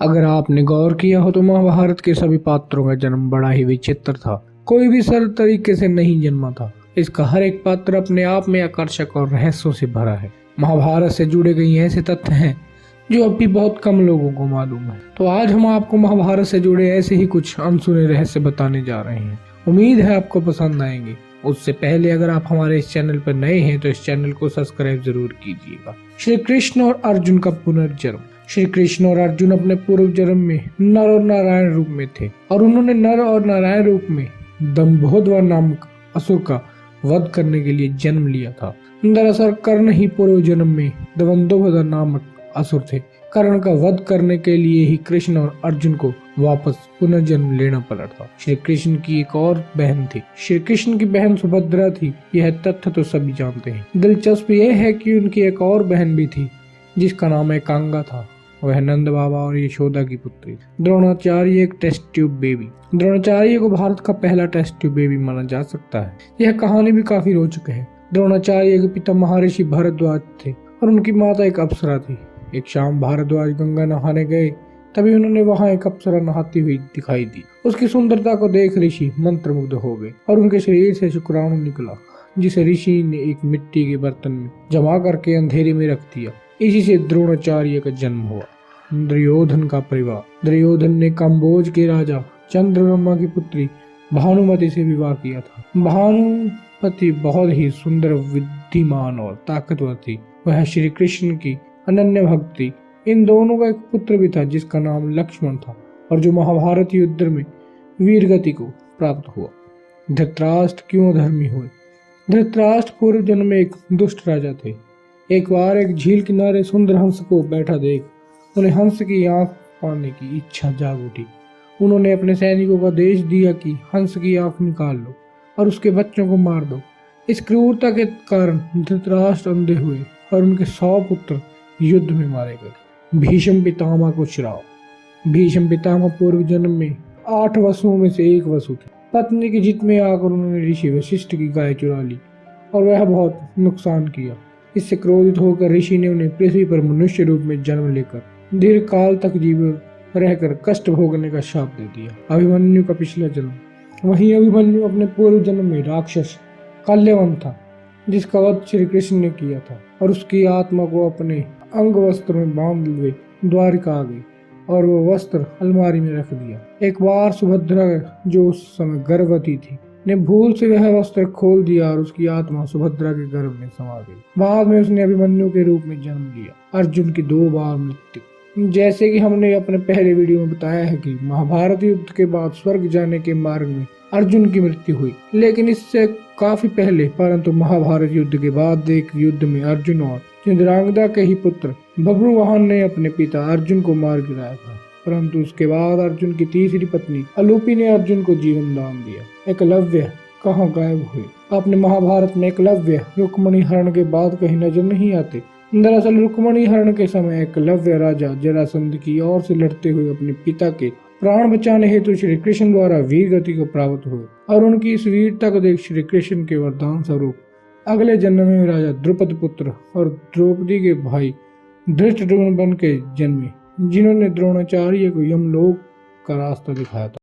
अगर आपने गौर किया हो तो महाभारत के सभी पात्रों का जन्म बड़ा ही विचित्र था। कोई भी सरल तरीके से नहीं जन्मा था। इसका हर एक पात्र अपने आप में आकर्षक और रहस्यों से भरा है। महाभारत से जुड़े कई ऐसे तथ्य हैं जो अब भी बहुत कम लोगों को मालूम है। तो आज हम आपको महाभारत से जुड़े ऐसे ही कुछ अनसुने रहस्य बताने जा रहे हैं। उम्मीद है आपको पसंद आएंगे। उससे पहले अगर आप हमारे इस चैनल पर नए हैं तो इस चैनल को सब्सक्राइब जरूर कीजिएगा। श्री कृष्ण और अर्जुन का पुनर्जन्म। श्री कृष्ण और अर्जुन अपने पूर्व जन्म में नर और नारायण रूप में थे और उन्होंने नर और नारायण रूप में दंभोदर नामक असुर का वध करने के लिए जन्म लिया था। दरअसल कर्ण ही पूर्व जन्म में दंभोदर नामक असुर थे। कर्ण का वध करने के लिए ही कृष्ण और अर्जुन को वापस पुनर्जन्म लेना पड़ा था। श्री कृष्ण की एक और बहन थी। श्री कृष्ण की बहन सुभद्रा थी। यह तथ्य तो सभी जानते हैं। दिलचस्प यह है कि उनकी एक और बहन भी थी जिसका नाम एकांगा था। वह नंद बाबा और यशोदा की पुत्री। द्रोणाचार्य एक टेस्ट ट्यूब बेबी। द्रोणाचार्य को भारत का पहला टेस्ट ट्यूब बेबी माना जा सकता है। यह कहानी भी काफी रोचक है। द्रोणाचार्य के पिता महर्षि भारद्वाज थे और उनकी माता एक अप्सरा थी। एक शाम भारद्वाज गंगा नहाने गए, तभी उन्होंने वहां एक अप्सरा नहाती हुई दिखाई दी। उसकी सुंदरता को देख ऋषि मंत्रमुग्ध हो गए और उनके शरीर से शुक्राणु निकला, जिसे ऋषि ने एक मिट्टी के बर्तन में जमा करके अंधेरे में रख दिया। इसी से द्रोणाचार्य का जन्म हुआ। दुर्योधन का परिवार। दुर्योधन ने काम्बोज के राजा चंद्रवर्मा की पुत्री भानुमति से विवाह किया था। भानुमति बहुत ही सुंदर, विद्यमान और ताकतवर थी। वह श्री कृष्ण की अनन्य भक्त थी। इन दोनों का एक पुत्र भी था जिसका नाम लक्ष्मण था और जो महाभारत युद्ध में वीरगति को प्राप्त हुआ। धृतराष्ट्र क्यों धर्मी हुए। धृतराष्ट्र पूर्व जन्म में एक दुष्ट राजा थे। एक बार एक झील किनारे सुंदर हंस को बैठा देख उन्हें हंस की आंख पाने की इच्छा जाग उठी। उन्होंने अपने सैनिकों को आदेश दिया कि हंस की आंख निकाल लो और उसके बच्चों को मार दो। इस क्रूरता के कारण धृतराष्ट्र अंधे हुए और उनके 100 पुत्र युद्ध में मारे गए। भीष्म पितामह को श्राप। भीष्म पितामह पूर्व जन्म में 8 वसुओं में से एक वसु थे। पत्नी की जिद में आकर उन्होंने ऋषि वशिष्ठ की गाय चुरा ली और वह बहुत नुकसान किया। इससे क्रोधित होकर ऋषि ने उन्हें पृथ्वी पर मनुष्य रूप में जन्म लेकर दीर्घ काल तक जीवित रहकर कष्ट भोगने का शाप दे दिया। अभिमन्यु का पिछला जन्म। वहीं अभिमन्यु अपने पूर्व जन्म में राक्षस काल्यवन था जिसका वध श्री कृष्ण ने किया था और उसकी आत्मा को अपने अंग वस्त्र में बांध हुए द्वारिका आ गई और वो वस्त्र अलमारी में रख दिया। एक बार सुभद्रा जो उस समय गर्भवती थी ने भूल से वह वस्त्र खोल दिया और उसकी आत्मा सुभद्रा के गर्भ में समा गई। बाद में उसने अभिमन्यु के रूप में जन्म लिया। अर्जुन की 2 बार मृत्यु। जैसे कि हमने अपने पहले वीडियो में बताया है कि महाभारत युद्ध के बाद स्वर्ग जाने के मार्ग में अर्जुन की मृत्यु हुई, लेकिन इससे काफी पहले परंतु महाभारत युद्ध के बाद एक युद्ध में अर्जुन और चंद्रांगदा के ही पुत्र बब्रुवाहन ने अपने पिता अर्जुन को मार गिराया था। परंतु उसके बाद अर्जुन की तीसरी पत्नी अलूपी ने अर्जुन को जीवन दान दिया। एकलव्य कहाँ गायब हुए। आपने महाभारत में एकलव्य रुक्मणी हरण के बाद कहीं नजर नहीं आते। दरअसल रुक्मणी हरण के समय एकलव्य राजा जरासंध की ओर से लड़ते हुए अपने पिता के प्राण बचाने हेतु श्री कृष्ण द्वारा वीर गति को प्राप्त हुए और उनकी इस वीरता को देख श्री कृष्ण के वरदान स्वरूप अगले जन्म में राजा द्रुपद पुत्र और द्रौपदी के भाई धृष्टद्युम्न बन के जन्मे, जिन्होंने द्रोणाचार्य को यमलोक का रास्ता दिखाया था।